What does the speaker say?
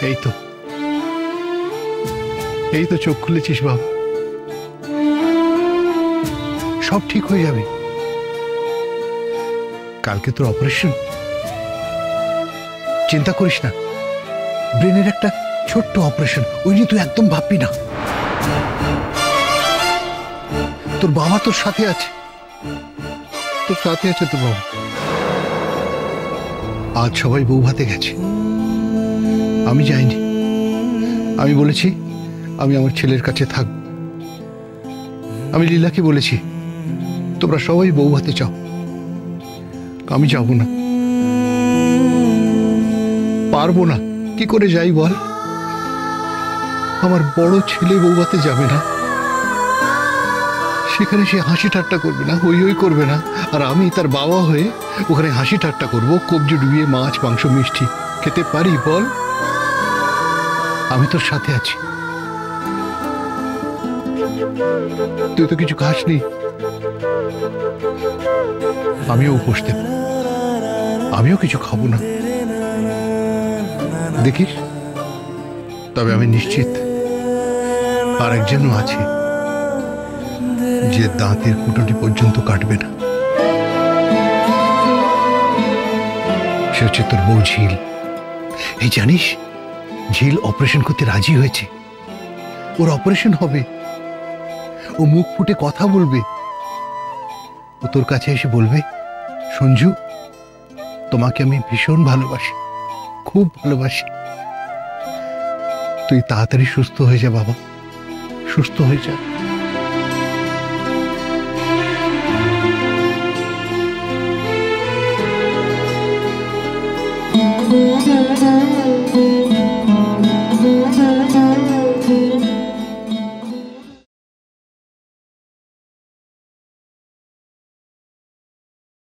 এই তো এই তো চোখ খুলেছিস বাবা, সব ঠিক হয়ে যাবে। কালকে তোর অপারেশন, চিন্তা করিস না। ব্রেনের একটা ছোট্ট অপারেশন, ওই নিয়ে তুই একদম ভাববি না। তোর বাবা তোর সাথে আছে, তোর সাথে আছে তোর বাবা। আজ সবাই বউ ভাতে গেছে, আমি যাইনি। আমি বলেছি আমি আমার ছেলের কাছে থাকব। আমি লীলাকে বলেছি তোমরা সবাই বউ ভাতে চাও, আমি যাব না, পারবো না। কি করে যাই বল? আমার বড় ছেলে বউ ভাতে যাবে না, সেখানে সে হাসি ঠাট্টা করবে না, হই হই করবে না, আর আমি তার বাবা হয়ে ওখানে হাসি ঠাট্টা করবো, কবজি ডুবিয়ে মাছ মাংস মিষ্টি খেতে পারি বল? আমি তোর সাথে আছি, তুই তো কিছু খাসনি, আমিও উপোস দেব, আমিও কিছু খাবো না, দেখিস। তবে আমি নিশ্চিত আর একজনও আছে যে দাঁতের কুটোটি পর্যন্ত কাটবে না, সে হচ্ছে তোর বউ ঝিল। এই জানিস, ঝিল অপারেশন করতে রাজি হয়েছে। ওর অপারেশন হবে, ও মুখ ফুটে কথা বলবে। ও তোর কাছে এসে বলবে, সঞ্জু তোমাকে আমি ভীষণ ভালোবাসি, খুব ভালোবাসি। তুই তাড়াতাড়ি সুস্থ হয়ে যা বাবা, সুস্থ হয়ে যা।